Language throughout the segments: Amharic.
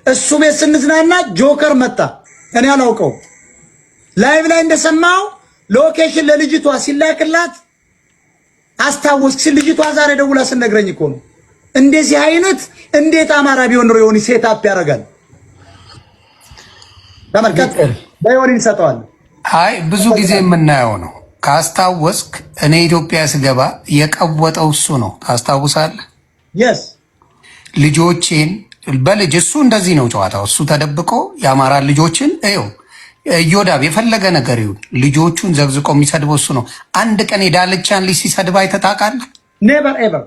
እሱ ቤት ስንዝናና ጆከር መጣ። እኔ አላውቀው ላይቭ ላይ እንደሰማው ሎኬሽን ለልጅቷ ሲላክላት አስታወስክ። ልጅቷ ዛሬ ደውላ ስነግረኝ እኮ ነው እንደዚህ አይነት እንዴት አማራ ቢሆን ነው የሆነ ሴት አፕ ያደርጋል። ተመልከት በዮኒ እንሰጠዋል። አይ ብዙ ጊዜ የምናየው ነው። ካስታወስክ እኔ ኢትዮጵያ ስገባ የቀወጠው እሱ ነው። ታስታውሳለህ? የስ ልጆቼን በልጅ እሱ እንደዚህ ነው ጨዋታው። እሱ ተደብቆ የአማራ ልጆችን ይኸው እዮዳብ የፈለገ ነገር ይሁን ልጆቹን ዘግዝቆ የሚሰድበው እሱ ነው። አንድ ቀን የዳልቻን ልጅ ሲሰድብ አይተህ ታውቃለህ? ኔቨር ኤቨር።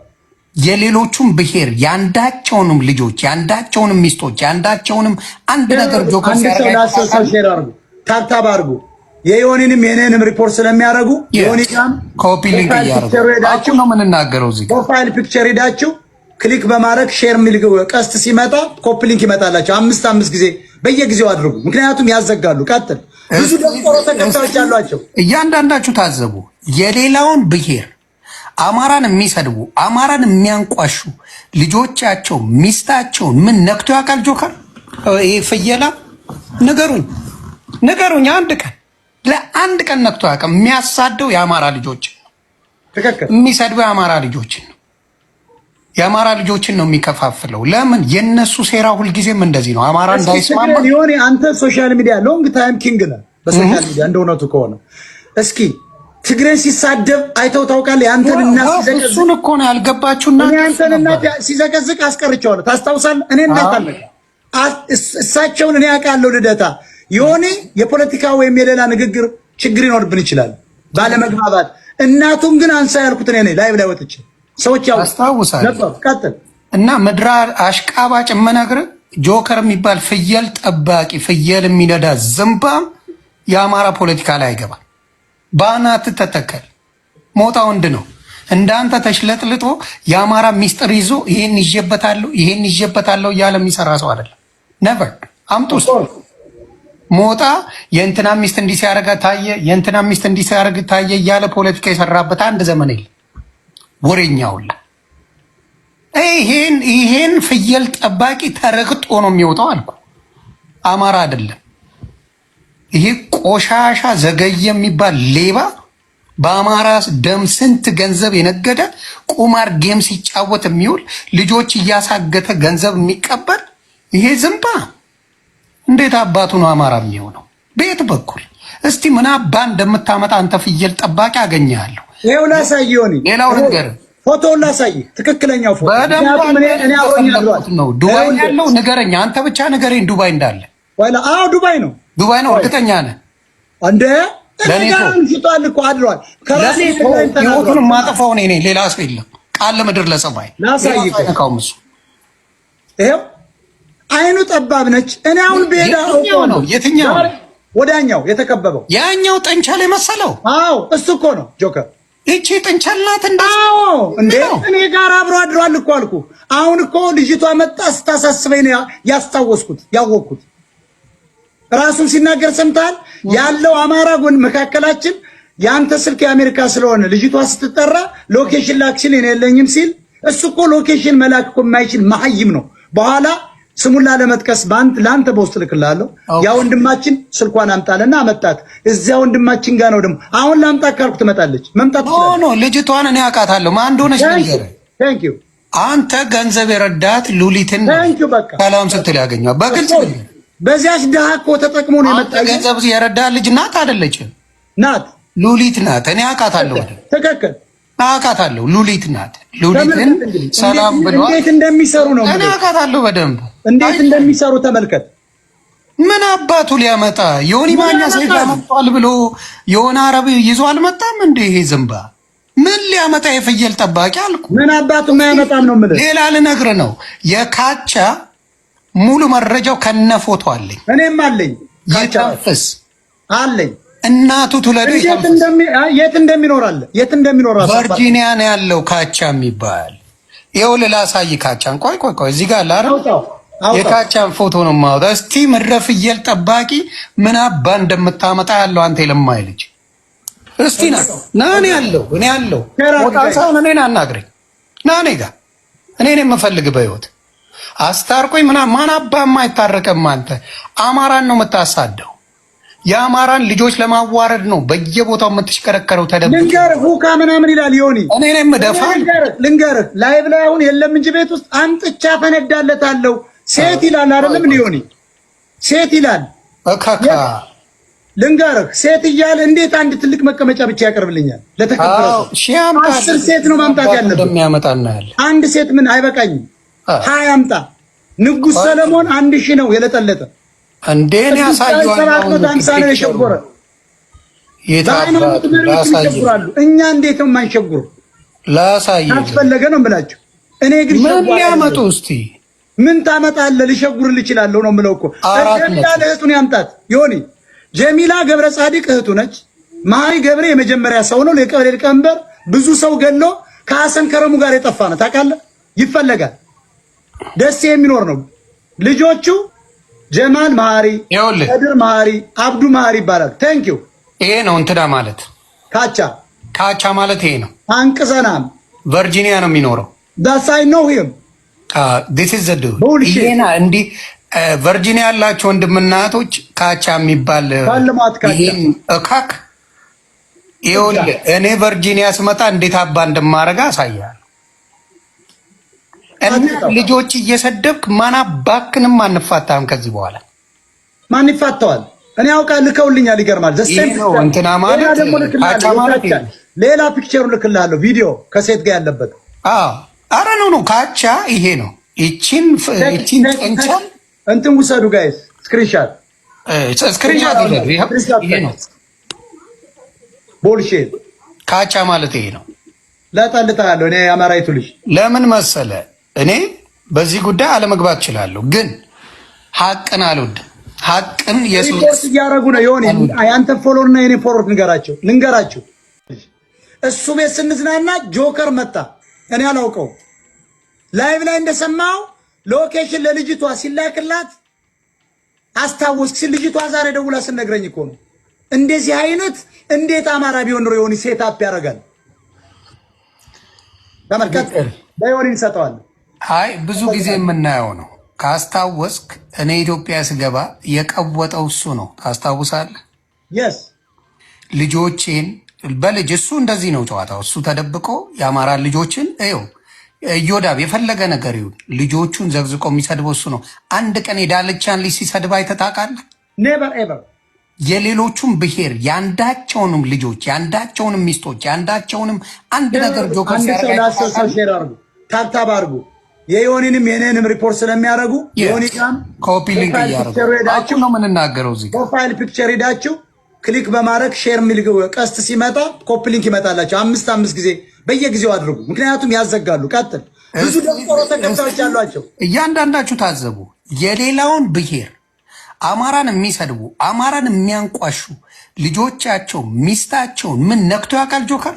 የሌሎቹም ብሔር የአንዳቸውንም ልጆች የአንዳቸውንም ሚስቶች የአንዳቸውንም አንድ ነገር ጆከር ሲያደርጉ ታብታብ አድርጉ። የዮኒንም የኔንም ሪፖርት ስለሚያደርጉ ዮኒካም ኮፒ ሊንክ እያደረጉ ነው የምንናገረው። እዚህ ፕሮፋይል ፒክቸር ሄዳችሁ ክሊክ በማድረግ ሼር ሚል ቀስት ሲመጣ ኮፒ ሊንክ ይመጣላችሁ። 5 ጊዜ በየጊዜው አድርጉ፣ ምክንያቱም ያዘጋሉ። ቀጥል። ብዙ ደቆሮ ተከታዮች አሏቸው። እያንዳንዳችሁ ታዘቡ። የሌላውን ብሔር አማራን የሚሰድቡ አማራን የሚያንቋሹ ልጆቻቸው ሚስታቸውን ምን ነክቶ ያውቃል? ጆከር ይሄ ፍየላ ንገሩኝ። ለአንድ ቀን ነክቶ ያውቃል? የሚያሳደው የአማራ ልጆችን የሚሰድበው የአማራ ልጆችን ነው። የአማራ ልጆችን ነው የሚከፋፍለው። ለምን? የነሱ ሴራ ሁልጊዜም እንደዚህ ነው። አማራ እንዳይስማማ ሊሆን አንተ ሶሻል ሚዲያ ሎንግ ታይም ኪንግ ነህ። በሶሻል ሚዲያ እንደሆነቱ ከሆነ እስኪ ትግሬን ሲሳደብ አይተው ታውቃለህ? ያንተን እና ሲዘቀዝቅ እሱን እኮ ነው ያልገባችሁና ያንተን እና ሲዘቀዝቅ አስቀርቼዋለሁ። ታስታውሳለህ? እኔ እንዳታለህ እሳቸውን እኔ አውቃለሁ። ልደታ የሆነ የፖለቲካ ወይም የሌላ ንግግር ችግር ይኖርብን ይችላል ባለመግባባት። እናቱን ግን አንሳ ያልኩት እኔ ነኝ። ላይቭ ላይ ወጥቼ ሰዎች ያው አስታውሳለሁ። ቀጥል እና ምድራ አሽቃባጭ የምነግርህ ጆከር የሚባል ፍየል ጠባቂ ፍየል የሚነዳ ዝምባም የአማራ ፖለቲካ ላይ አይገባም። በአናት ተተከል ሞጣ ወንድ ነው። እንዳንተ ተሽለጥልጦ የአማራ ሚስጥር ይዞ ይሄን ይዤበታለሁ እያለ የሚሰራ ሰው አይደለም። ነቨር አምጡ ሞጣ የእንትና ሚስት እንዲህ ሲያደርግ ታየ፣ የእንትና ሚስት እንዲህ ሲያደርግ ታየ እያለ ፖለቲካ የሰራበት አንድ ዘመን የለም። ወሬኛውላ ይሄን ፍየል ጠባቂ ተረግጦ ነው የሚወጣው አልኩ። አማራ አይደለም። ይሄ ቆሻሻ ዘገየ የሚባል ሌባ በአማራ ደም ስንት ገንዘብ የነገደ ቁማር ጌም ሲጫወት የሚውል ልጆች እያሳገተ ገንዘብ የሚቀበል ይሄ ዝምባ እንዴት አባቱ ነው አማራ የሚሆነው? በየት በኩል እስቲ ምን አባ እንደምታመጣ አንተ ፍየል ጠባቂ አገኘሃለሁ። ይሄው ላሳየው ነው። ሌላው ነገር ፎቶውን ላሳይ፣ ትክክለኛው ፎቶ እኔ አውሮኝ ነው። ዱባይ ያለው ንገረኝ፣ አንተ ብቻ ንገረኝ ዱባይ እንዳለ። ወላ ዱባይ ነው እርግጠኛ ነህ እንዴ? ለኔቶ ይጣል እኮ አድሯል። ከራሴ ህይወቱን ማጠፋው እኔ ነኝ፣ ሌላ ሰው የለም። ቃል ለምድር ለሰማይ ላሳይ ካውምሱ ይሄው አይኑ ጠባብ ነች። እኔ አሁን ቤዳ ነው። የትኛው ወዳኛው የተከበበው ያኛው ጠንቻል የመሰለው? አዎ እሱ እኮ ነው ጆከር። እቺ ጠንቻል ናት እንዴ? እኔ ጋር አብሮ አድሯል እኮ አልኩ። አሁን እኮ ልጅቷ መጣ ስታሳስበኝ ያስታወስኩት ያወቅኩት ራሱን ሲናገር ሰምታል። ያለው አማራ ጎን መካከላችን ያንተ ስልክ የአሜሪካ ስለሆነ ልጅቷ ስትጠራ ሎኬሽን ላክሽን እኔ የለኝም ሲል እሱ እኮ ሎኬሽን መላክ እኮ የማይችል መሀይም ነው። በኋላ ስሙን ላለመጥቀስ ላንተ በውስጥ ልክላለሁ። ያ ወንድማችን ስልኳን አምጣለና አመጣት። እዚያ ወንድማችን ጋር ነው ደግሞ አሁን ላምጣ ካልኩ ትመጣለች። መምጣት ነው ልጅቷን እኔ አውቃታለሁ። ማን እንደሆነች ነገር ታንክ ዩ አንተ ገንዘብ የረዳት ሉሊትን ሰላም ስትል ያገኘው በግልጽ በዚያች ድሃ እኮ ተጠቅሞ ነው የመጣ። ገንዘብ የረዳት ልጅ ናት አይደለችም? ናት፣ ሉሊት ናት። እኔ አውቃታለሁ። ትክክል አውቃታለሁ። ሉሊት ናት። ሉሊትን ሰላም ብሏል። እንዴት እንደሚሰሩ ነው እኔ አውቃታለሁ በደንብ እንዴት እንደሚሰሩ ተመልከት። ምን አባቱ ሊያመጣ ዮኒ ማኛ ሰይድ ያመጣል ብሎ የሆነ አረብ ይዞ አልመጣም እንዴ? ይሄ ዝምባ ምን ሊያመጣ የፍየል ጠባቂ አልኩ። ምን አባቱ ማያመጣም ነው የምልህ። ሌላ ልነግርህ ነው። የካቻ ሙሉ መረጃው ከነ ፎቶ አለኝ። እኔም አለኝ። ይተንፍስ አለኝ። እናቱ ትውለዱ የት እንደሚኖር አለ። የት እንደሚኖር አለ። ቨርጂኒያ ነው ያለው ካቻ የሚባል። ይኸውልህ ላሳይ ካቻን። ቆይ እዚህ ጋር አለ የካቻን ፎቶ ነው የማወጣው። እስቲ ምድረ ፍየል ጠባቂ ምን አባ እንደምታመጣ ያለው አንተ የለማይ ልጅ እስቲ ና እኔ ያለው ሞጣ ሳይሆን እኔን አናግረኝ። ና እኔ ጋር እኔን የምፈልግ በህይወት አስታርቆኝ ምናምን ማን አባማ አይታረቅም። አንተ አማራን ነው የምታሳደው። የአማራን ልጆች ለማዋረድ ነው በየቦታው የምትሽከረከረው። ተደብቀህ ልንገርህ ሁካ ምናምን ይላል ዮኒ። እኔ ነኝ የምደፋ። ልንገርህ ላይቭ ላይ አሁን የለም እንጂ ቤት ውስጥ አምጥቻ ፈነዳለታለሁ። ሴት ይላል አይደለም እንዴ ዮኒ? ሴት ይላል እካካ። ልንገርህ ሴት እያለ እንዴት አንድ ትልቅ መቀመጫ ብቻ ያቀርብልኛል? ለተከበረው 10 ሴት ነው ማምጣት ያለበት። እንደሚያመጣና ያለ አንድ ሴት ምን አይበቃኝም? 20 አምጣ። ንጉሥ ሰለሞን 1000 ነው የለጠለጠ። እንዴን ያሳየዋል? 750 ነው የሸጎረ። ይሸጉራሉ። እኛ እንዴት ነው የማንሸጉር? ላሳየ አስፈለገ ነው የምላቸው። እኔ ግን ምን ሊያመጡ እስቲ ምን ታመጣለህ? ልሸጉርልህ እችላለሁ ነው የምለው እኮ። ጀሚላ እህቱን ያምጣት ዮኒ። ጀሚላ ገብረ ጻዲቅ እህቱ ነች። ማሪ ገብረ የመጀመሪያ ሰው ነው። የቀበሌ ሊቀመንበር ብዙ ሰው ገሎ ከሀሰን ከረሙ ጋር የጠፋ ነው ታውቃለህ። ይፈለጋል። ደስ የሚኖር ነው። ልጆቹ ጀማል ማሪ፣ ከድር ማሪ፣ አብዱ ማሪ ይባላል። ቴንክ ዩ። ይሄ ነው እንትና ማለት ካቻ ማለት ይሄ ነው። አንቅዘናም ቨርጂኒያ ነው የሚኖረው። ዳሳይ ነው ይሄም ዲስ ኢዝ ዘ ዱ ይሄና እንዲ ቨርጂኒያ ያላቸው ወንድምና እህቶች ካቻ የሚባል ይሄን እካክ ይኸውልህ፣ እኔ ቨርጂኒያ ስመጣ እንዴት አባ እንደማረጋ አሳያለሁ። እና ልጆች እየሰደብክ ማን አባክንም አንፋታም። ከዚህ በኋላ ማን ይፋታዋል? እኔ አውቃለሁ። ልከውልኛል። ይገርማል። ዘሰም ነው እንትና ማለት ካቻ ማለት ሌላ ፒክቸሩ ልክልሃለሁ። ቪዲዮ ከሴት ጋር ያለበት አረ ነው ካቻ ይሄ ነው። ይቺን እንቻል እንትን ውሰዱ ጋይስ፣ ስክሪንሻት ይሄ ነው። ቦልሼት ካቻ ማለት ይሄ ነው። ለጠልጣለሁ እኔ አማራይቱ ልጅ ለምን መሰለ፣ እኔ በዚህ ጉዳይ አለመግባት እችላለሁ፣ ግን ሀቅን አልወድም። ሀቅን የሱስ እያደረጉ ነው። የሆነ ያንተ ፎሎወር እና የኔ ፎሎወር ልንገራችሁ። እሱ ቤት ስንዝናና ጆከር መጣ። እኔ አላውቀው። ላይቭ ላይ እንደሰማው ሎኬሽን ለልጅቷ ሲላክላት አስታወስክ ሲል ልጅቷ ዛሬ ደውላ ስነግረኝ እኮ ነው። እንደዚህ አይነት እንዴት አማራ ቢሆን ነው የሆነ ሴት አፕ ያደርጋል። ተመልከት፣ በዮኒ እንሰጠዋለን። አይ ብዙ ጊዜ የምናየው ነው። ካስታወስክ እኔ ኢትዮጵያ ስገባ የቀወጠው እሱ ነው። ታስታውሳለህ? የስ ልጆቼን በልጅ እሱ እንደዚህ ነው ጨዋታው። እሱ ተደብቆ የአማራ ልጆችን ይኸው እዮዳብ የፈለገ ነገር ይሁን ልጆቹን ዘግዝቆ የሚሰድበው እሱ ነው። አንድ ቀን የዳልቻን ልጅ ሲሰድብ አይተህ ታውቃለህ? ኔቨር ኤቨር። የሌሎቹም ብሔር የአንዳቸውንም ልጆች የአንዳቸውንም ሚስቶች የአንዳቸውንም አንድ ነገር ጆከር ሲያደርጉ ታብታብ አድርጉ። የዮኒንም የኔንም ሪፖርት ስለሚያደርጉ ዮኒጋም ኮፒ ሊንክ እያደረጉ ነው የምንናገረው። እዚህ ፕሮፋይል ፒክቸር ሄዳችሁ ክሊክ በማድረግ ሼር የሚል ቀስት ሲመጣ ኮፒ ሊንክ ይመጣላቸው። 5 ጊዜ በየጊዜው አድርጉ፣ ምክንያቱም ያዘጋሉ። ቀጥል። ብዙ ደቆሮ ተከታዮች አሏቸው። እያንዳንዳችሁ ታዘቡ። የሌላውን ብሔር አማራን የሚሰድቡ አማራን የሚያንቋሹ ልጆቻቸው ሚስታቸውን ምን ነክቶ ያውቃል? ጆከር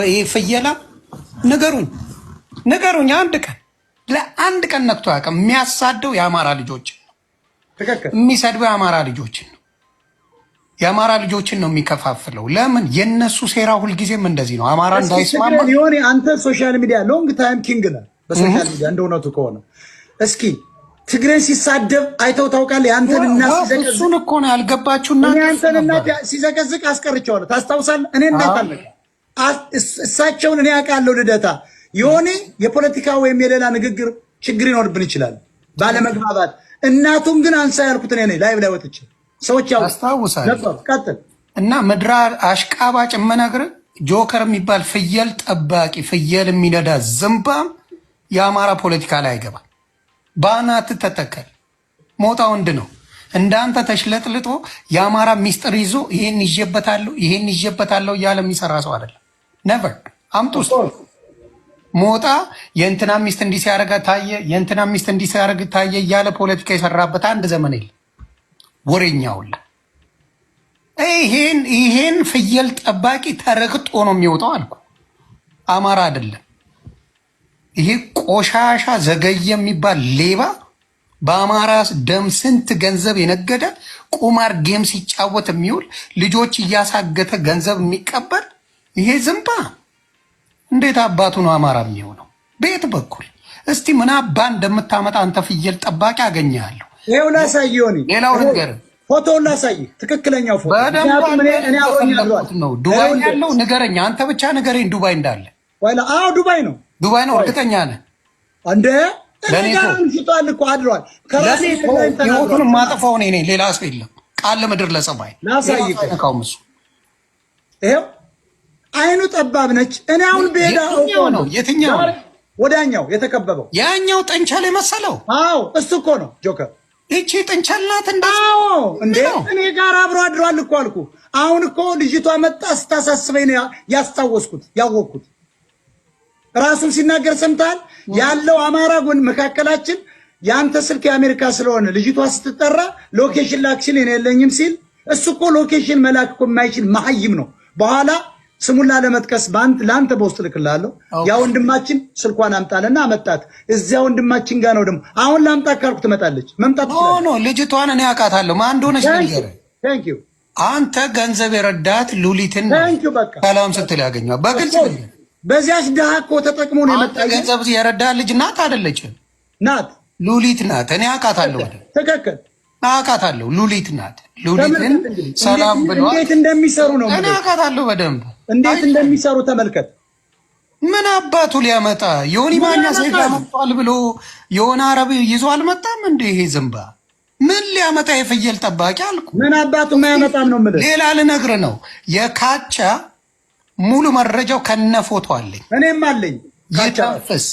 ይሄ ፍየላ ንገሩኝ። ለአንድ ቀን ነክቶ ያውቃል? የሚያሳደው የአማራ ልጆችን የሚሰድበው የአማራ ልጆችን ነው። የአማራ ልጆችን ነው የሚከፋፍለው። ለምን? የነሱ ሴራ ሁልጊዜም እንደዚህ ነው። አማራ እንዳይስማማ ሆኔ አንተ ሶሻል ሚዲያ ሎንግ ታይም ኪንግ ነህ። በሶሻል ሚዲያ እንደ እውነቱ ከሆነ እስኪ ትግሬን ሲሳደብ አይተው ታውቃለህ? የአንተን እናት ሲዘቀዝቅ እሱን እኮ ነው ያልገባችሁና የአንተን እናት ሲዘቀዝቅ አስቀርቼዋለሁ። ታስታውሳለህ? እኔ እናታለህ እሳቸውን እኔ ያውቃለሁ። ልደታ የሆነ የፖለቲካ ወይም የሌላ ንግግር ችግር ይኖርብን ይችላል ባለመግባባት። እናቱን ግን አንሳ ያልኩት እኔ ነኝ። ላይቭ ላይ ወጥቼ ሰዎች ያስታውሳል። እና ምድራ አሽቃባጭ የምነግርህ ጆከር የሚባል ፍየል ጠባቂ ፍየል የሚነዳ ዝምባም የአማራ ፖለቲካ ላይ አይገባም። በአናት ተተከል። ሞጣ ወንድ ነው እንዳንተ ተሽለጥልጦ የአማራ ሚስጥር ይዞ ይሄን ይዤበታለሁ እያለ የሚሰራ ሰው አይደለም። ነቨር አምጡ ውስጥ ሞጣ የእንትና ሚስት እንዲህ ሲያደርግ ታየ፣ የእንትና ሚስት እንዲህ ሲያደርግ ታየ እያለ ፖለቲካ የሰራበት አንድ ዘመን የለም። ወሬኛውላ ይሄን ፍየል ጠባቂ ተረግጦ ነው የሚወጣው አልኩ። አማራ አይደለም። ይሄ ቆሻሻ ዘገየ የሚባል ሌባ በአማራ ደም ስንት ገንዘብ የነገደ ቁማር ጌም ሲጫወት የሚውል ልጆች እያሳገተ ገንዘብ የሚቀበል ይሄ ዝምባ እንዴት አባቱ ነው አማራ የሚሆነው? በየት በኩል እስቲ ምን አባ እንደምታመጣ አንተ ፍየል ጠባቂ አገኘሃለሁ። ይሄው ላሳየው ነው። ሌላው ነገር ፎቶውን ላሳይ፣ ትክክለኛው ፎቶ እኔ ነው። ዱባይ ያለው ንገረኝ፣ አንተ ብቻ ንገረኝ። ዱባይ እንዳለ ወላ? አዎ ዱባይ ነው። ዱባይ ነው። እርግጠኛ ነህ? እንደ እኔ ጋር ሽጧል እኮ አድሯል። ከራሴ ህይወቱን ማጠፋው እኔ ነኝ፣ ሌላ ሰው የለም። ቃል ለምድር ለሰማይ ላሳይ። ይሄው አይኑ ጠባብ ነች። እኔ አሁን ቤዳ ነው። የትኛው ወዳኛው የተከበበው ያኛው ጠንቻል የመሰለው? አዎ እሱ እኮ ነው ጆከር። እቺ ጥንቸል ናት። እንዴ እኔ ጋር አብሮ አድሯል እኮ አልኩ። አሁን እኮ ልጅቷ መጣ ስታሳስበኝ ነው ያስታወስኩት ያወቅኩት። ራሱን ሲናገር ሰምታል። ያለው አማራ ጎን መካከላችን ያንተ ስልክ የአሜሪካ ስለሆነ ልጅቷ ስትጠራ ሎኬሽን ላክሽን እኔ የለኝም ሲል እሱ እኮ ሎኬሽን መላክ እኮ የማይችል መሀይም ነው። በኋላ ስሙን ላለመጥቀስ ለአንተ በውስጥ ልክላለሁ። ያ ወንድማችን ስልኳን አምጣለና አመጣት። እዚያ ወንድማችን ጋር ነው ደግሞ አሁን ላምጣ ካልኩ ትመጣለች። መምጣት ኖ ልጅቷን እኔ አውቃታለሁ። ማን እንደሆነች ነገር ታንክ ዩ አንተ ገንዘብ የረዳት ሉሊትን ሰላም ስትል ያገኘው በግልጽ በዚያች ድሃ እኮ ተጠቅሞ ነው የመጣ። ገንዘብ የረዳት ልጅ ናት አይደለችም? ናት፣ ሉሊት ናት። እኔ አውቃታለሁ። ትክክል አውቃታለሁ። ሉሊት ናት። ሉሊትን ሰላም ብለዋል። እንዴት እንደሚሰሩ ነው እኔ አውቃታለሁ በደንብ እንዴት እንደሚሰሩ ተመልከት። ምን አባቱ ሊያመጣ ዮኒ ማኛ ሴጋ መጥቷል ብሎ የሆነ አረብ ይዞ አልመጣም እንዴ? ይሄ ዝምባ ምን ሊያመጣ የፍየል ጠባቂ አልኩ። ምን አባቱ የማያመጣም ነው የምልህ። ሌላ ልነግርህ ነው። የካቻ ሙሉ መረጃው ከነ ፎቶ አለኝ። እኔም አለኝ። ይተንፍስ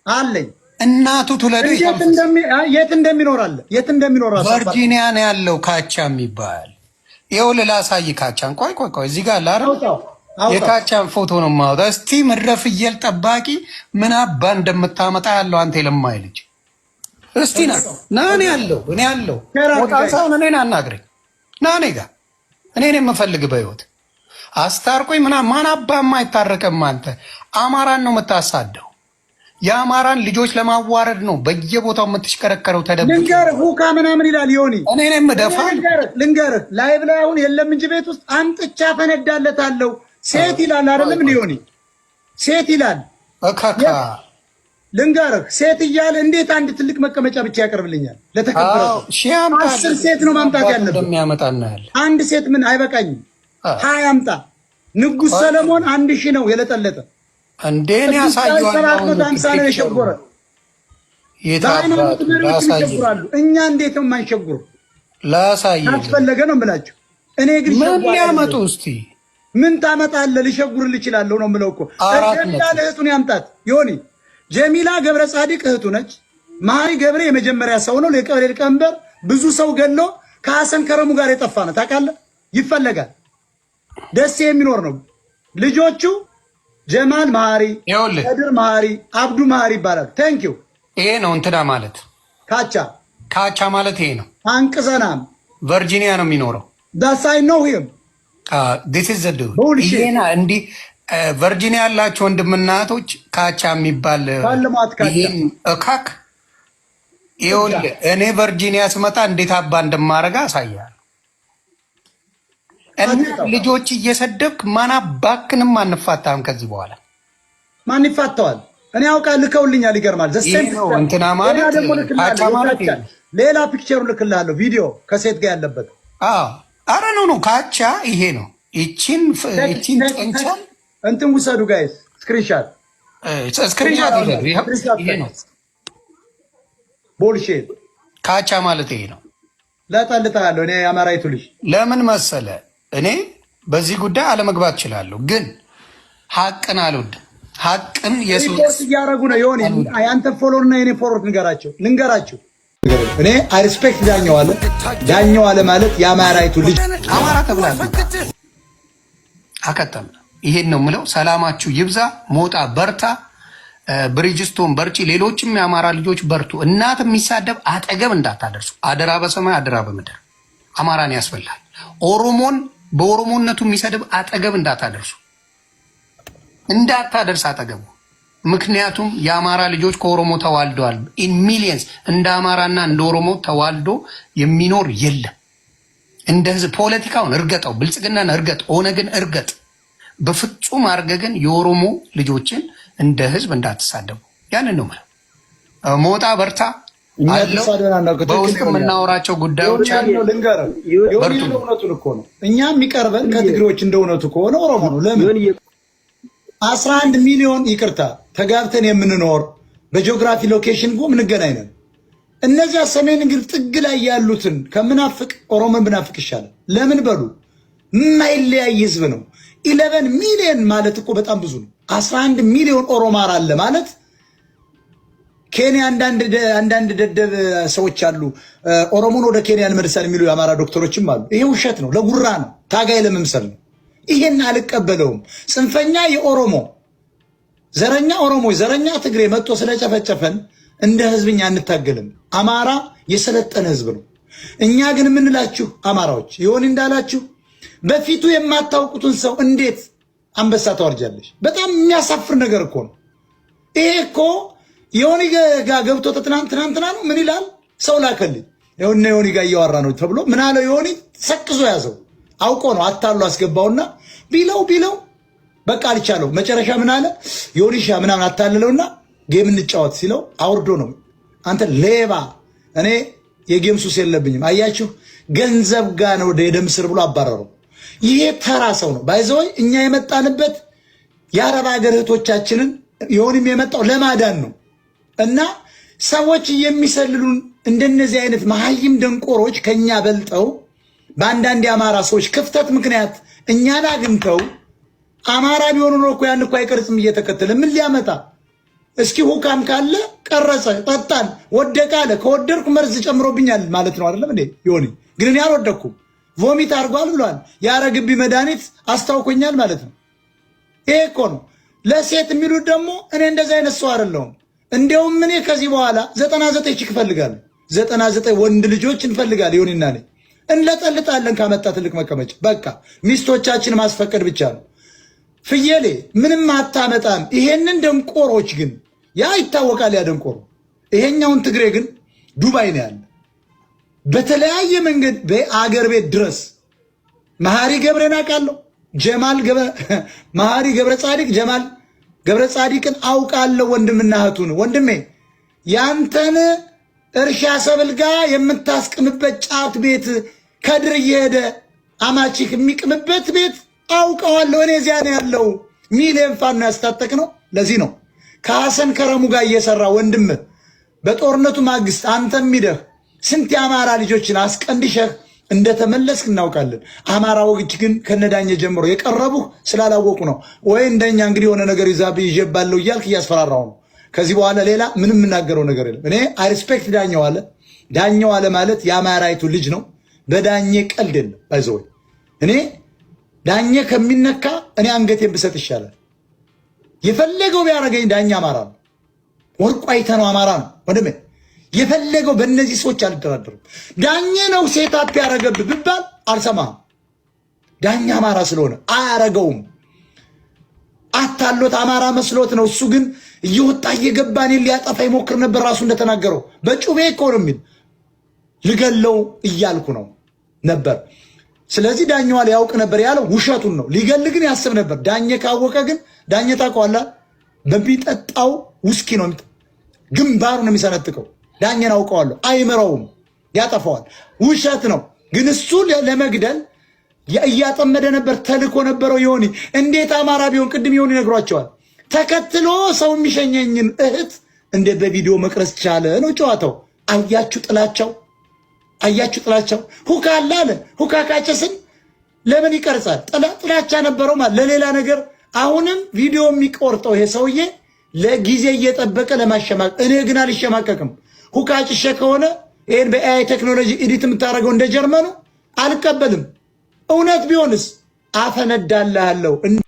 አለኝ። እናቱ ትውለዱ የት እንደሚኖር አለ። የት እንደሚኖር አለ። ቨርጂኒያ ነው ያለው ካቻ የሚባል ይኸውልህ፣ ላሳይ ካቻን። ቆይ እዚህ ጋር ላረው የካቻን ፎቶ ነው የማወጣው። እስቲ ምድረ ፍየል ጠባቂ ምን አባ እንደምታመጣ ያለው አንተ የለማይ ልጅ እስቲ ና እኔ ያለው ወጣሳውን እኔን አናግረኝ። ና እኔ ጋር እኔን የምፈልግ በህይወት አስታርቆኝ ማን አባማ አይታረቅም። አንተ አማራን ነው የምታሳደው። የአማራን ልጆች ለማዋረድ ነው በየቦታው የምትሽከረከረው። ተደብቀህ ልንገርህ ሁካ ምናምን ይላል ዮኒ። እኔ ነኝ የምደፋ። ልንገርህ ላይቭ ላይ አሁን የለም እንጂ ቤት ውስጥ አምጥቻ ፈነዳለታለሁ። ሴት ይላል አይደለም እንዴ ዮኒ? ሴት ይላል እካካ። ልንገርህ ሴት እያለ እንዴት አንድ ትልቅ መቀመጫ ብቻ ያቀርብልኛል? ለተከበረው 10 ሴት ነው ማምጣት ያለበት። አንድ ሴት ምን አይበቃኝም? 20 አምጣ። ንጉሥ ሰለሞን 1000 ነው የለጠለጠ። እንዴን ያሳየዋል? 750 ነው የሸጎረ። እኛ እንዴት ነው የማንሸጉሩ? ላሳየው አስፈለገ ነው የምላቸው። እኔ ግን ምን ሊያመጡ እስቲ ምን ታመጣለህ? ሊሸጉርልህ ይችላል ነው የምለው እኮ። ጀሚላ እህቱን ያምጣት ዮኒ። ጀሚላ ገብረ ጻዲቅ እህቱ ነች። መሀሪ ገብረ የመጀመሪያ ሰው ነው። ለቀበሌ ሊቀመንበር ብዙ ሰው ገሎ ከሐሰን ከረሙ ጋር የጠፋ ነው ታውቃለህ። ይፈለጋል። ደስ የሚኖር ነው። ልጆቹ ጀማል መሀሪ፣ ከድር መሀሪ፣ አብዱ መሀሪ ይባላል። ታንክ ዩ። ይሄ ነው እንትና ማለት ካቻ ማለት ይሄ ነው። አንቅዘናም ቨርጂኒያ ነው የሚኖረው። ዳሳይ ነው ይሄም ዲስ ኢዝ ዘ ዱ ይሄና እንዲህ ቨርጂኒያ ያላችሁ ወንድምናቶች ካቻ የሚባል ይሄን እካክ ይኸውልህ፣ እኔ ቨርጂኒያ ስመጣ እንዴት አባ እንደማረጋ አሳያለሁ። ልጆች እየሰደብክ ማን አባክንም አንፋታም። ከዚህ በኋላ ማን ይፋታዋል? እኔ አውቃለሁ። ልከውልኛል። ይገርማል። እንትና ማለት ካቻ ማለት ሌላ ፒክቸሩ ልክልሃለሁ። ቪዲዮ ከሴት ጋር ያለበት አረ ነው ካቻ ይሄ ነው። ይቺን ጠንቻል እንትን ውሰዱ ጋይስ፣ ስክሪንሻት ይሄ ነው። ቦልሼት ካቻ ማለት ይሄ ነው። ለጠልጥሃለሁ። እኔ አማራይቱ ልጅ ለምን መሰለ፣ እኔ በዚህ ጉዳይ አለመግባት እችላለሁ፣ ግን ሀቅን አልወድም። ሀቅን የሱስ እያደረጉ ነው። የሆነ ያንተ ፎሎወር እና የኔ ፎሎወር ልንገራችሁ። እኔ አይ ሪስፔክት ዳኘው አለ ማለት የአማራይቱ ልጅ አማራ ተብላለህ። አከተም ይሄን ነው የምለው። ሰላማችሁ ይብዛ። ሞጣ በርታ፣ ብሪጅስቶን በርቺ፣ ሌሎችም የአማራ ልጆች በርቱ። እናት የሚሳደብ አጠገብ እንዳታደርሱ አደራ፣ በሰማይ አደራ በምድር። አማራን ያስበላል። ኦሮሞን በኦሮሞነቱ የሚሰድብ አጠገብ እንዳታደርሱ፣ እንዳታደርስ አጠገቡ። ምክንያቱም የአማራ ልጆች ከኦሮሞ ተዋልደዋል። ኢን ሚሊየንስ እንደ አማራና እንደ ኦሮሞ ተዋልዶ የሚኖር የለም። እንደ ህዝብ ፖለቲካውን እርገጠው፣ ብልጽግናን እርገጥ፣ ኦነግን እርገጥ። በፍጹም አርገ ግን የኦሮሞ ልጆችን እንደ ህዝብ እንዳትሳደቡ። ያንን ነው ማለት ሞጣ በርታ አለው። በውስጥ የምናወራቸው ጉዳዮች አሉ። እውነቱን እኮ ነው። እኛ የሚቀርበን ከትግሬዎች እንደ እውነቱ ከሆነ ኦሮሞ ነው። ለምን 11 ሚሊዮን ይቅርታ ተጋብተን የምንኖር በጂኦግራፊ ሎኬሽን ጎ ምንገናኝ ነን። እነዚያ ሰሜን እንግዲህ ጥግ ላይ ያሉትን ከምናፍቅ ኦሮሞን ብናፍቅ ይሻላል። ለምን በሉ የማይለያይ ህዝብ ነው። 11 ሚሊዮን ማለት እኮ በጣም ብዙ ነው። 11 ሚሊዮን ኦሮማራ አለ ማለት ኬንያ አንዳንድ ደደብ ሰዎች አሉ። ኦሮሞን ወደ ኬንያ እንመልሳለን የሚሉ የአማራ ዶክተሮችም አሉ። ይሄ ውሸት ነው፣ ለጉራ ነው፣ ታጋይ ለመምሰል ነው። ይሄን አልቀበለውም። ጽንፈኛ የኦሮሞ ዘረኛ ዘረኛ ትግሬ መጥቶ ስለጨፈጨፈን እንደ ህዝብኛ አንታገልም። አማራ የሰለጠነ ህዝብ ነው። እኛ ግን የምንላችሁ አማራዎች ይሆን እንዳላችሁ በፊቱ የማታውቁትን ሰው እንዴት አንበሳ ታወርጃለሽ? በጣም የሚያሳፍር ነገር እኮ ነው። ይሄ እኮ ዮኒ ጋር ገብቶ ትናንትና ነው ምን ይላል? ሰው ላከልኝ ይሁን ዮኒ ጋር እያወራ ነው ተብሎ ምን አለው? ዮኒ ሰቅዞ ያዘው አውቆ ነው አታሉ አስገባውና ቢለው በቃ አልቻለው። መጨረሻ ምን አለ? ዮኒሻ ምናምን አታልለውና ጌም እንጫወት ሲለው አውርዶ ነው አንተ ሌባ፣ እኔ የጌም ሱስ የለብኝም። አያችሁ ገንዘብ ጋር ነው የደም ስር ብሎ አባረረው። ይሄ ተራ ሰው ነው ባይዘው። እኛ የመጣንበት የአረብ ሀገር እህቶቻችንን ዮኒም የመጣው ለማዳን ነው። እና ሰዎች የሚሰልሉን እንደነዚህ አይነት መሀይም ደንቆሮች ከኛ በልጠው በአንዳንድ የአማራ ሰዎች ክፍተት ምክንያት እኛን አግኝተው አማራ ቢሆኑ ነው እኮ ያን እኮ አይቀርጽም እየተከተለ ምን ሊያመጣ? እስኪ ሁካም ካለ ቀረጸ፣ ጠጣን፣ ወደቀ አለ። ከወደድኩ መርዝ ጨምሮብኛል ማለት ነው አይደለም እንዴ? ዮኒ ግን እኔ አልወደኩም፣ ቮሚት አድርጓል ብሏል። ያረግቢ መድኃኒት አስታውኮኛል ማለት ነው። ይሄ እኮ ነው። ለሴት የሚሉት ደግሞ እኔ እንደዚህ አይነት ሰው አይደለሁም። እንዲያውም እኔ ከዚህ በኋላ 99 ቺክ እፈልጋለሁ። 99 ወንድ ልጆች እንፈልጋለን። ዮኒና እኔ እንለጠልጣለን ካመጣ ትልቅ መቀመጫ። በቃ ሚስቶቻችን ማስፈቀድ ብቻ ነው። ፍየሌ ምንም አታመጣም። ይሄንን ደንቆሮች ግን ያ ይታወቃል። ያ ደንቆሮ ይሄኛውን ትግሬ ግን ዱባይ ነው ያለ። በተለያየ መንገድ በአገር ቤት ድረስ መሐሪ ገብረን አውቃለሁ። መሐሪ ገብረ ጻዲቅ ጀማል ገብረ ጻዲቅን አውቃለሁ። ወንድምና እህቱን ወንድሜ ያንተን እርሻ ሰብል ጋር የምታስቅምበት ጫት ቤት ከድር እየሄደ አማቺክ የሚቅምበት ቤት አውቀዋለሁ። እኔ እዚያ ነው ያለው። ሚሊየን ፋኖ ያስታጠቅ ነው። ለዚህ ነው ከሐሰን ከረሙ ጋር እየሰራ ወንድም በጦርነቱ ማግስት አንተም ሚደህ ስንት የአማራ ልጆችን አስቀንድሸህ እንደተመለስክ እናውቃለን። አማራ ወግች ግን ከነዳኘ ጀምሮ የቀረቡህ ስላላወቁ ነው። ወይ እንደኛ እንግዲህ የሆነ ነገር ይዛብህ ይጀባለው እያልክ እያስፈራራው ነው። ከዚህ በኋላ ሌላ ምንም የምናገረው ነገር የለም። እኔ አይ ሪስፔክት ዳኘው አለ ማለት የአማራይቱ ልጅ ነው። በዳኘ ቀልድ የለም። ባይዘው እኔ ዳኘ ከሚነካ እኔ አንገቴን ብሰጥ ይሻላል። የፈለገው ቢያረገኝ ዳኘ አማራ ነው። ወርቁ አይተነው አማራ ነው ወንድሜ። የፈለገው በእነዚህ ሰዎች አልደራደርም። ዳኘ ነው ሴታፕ ያረገብህ ብባል አልሰማህም። ዳኘ አማራ ስለሆነ አያረገውም። አታሎት አማራ መስሎት ነው። እሱ ግን እየወጣ እየገባ እኔን ሊያጠፋ ይሞክር ነበር። ራሱ እንደተናገረው በጩቤ እኮ ነው የሚል ልገለው እያልኩ ነው ነበር። ስለዚህ ዳኘዋ ሊያውቅ ነበር ያለው ውሸቱን ነው። ሊገል ግን ያስብ ነበር። ዳኘ ካወቀ ግን ዳኘ ታውቀዋለህ፣ በሚጠጣው ውስኪ ነው ግንባሩ ነው የሚሰነጥቀው። ዳኘን አውቀዋለሁ። አይምረውም፣ ያጠፋዋል። ውሸት ነው። ግን እሱ ለመግደል እያጠመደ ነበር። ተልኮ ነበረው ዮኒ። እንዴት አማራ ቢሆን ቅድም ዮኒ ነግሯቸዋል። ተከትሎ ሰው የሚሸኘኝን እህት እንደ በቪዲዮ መቅረጽ ቻለ ነው ጨዋታው። አያችሁ ጥላቻው። ሁካ አለ። ሁካ ካጨስን ለምን ይቀርጻል? ጥላቻ ነበረው ማለት ለሌላ ነገር። አሁንም ቪዲዮ የሚቆርጠው ይሄ ሰውዬ ለጊዜ እየጠበቀ ለማሸማቀቅ። እኔ ግን አልሸማቀቅም። ሁካ ጭሼ ከሆነ ይሄን በኤአይ ቴክኖሎጂ ኤዲት የምታደርገው እንደ ጀርመኑ አልቀበልም። እውነት ቢሆንስ አፈነዳልሃለሁ።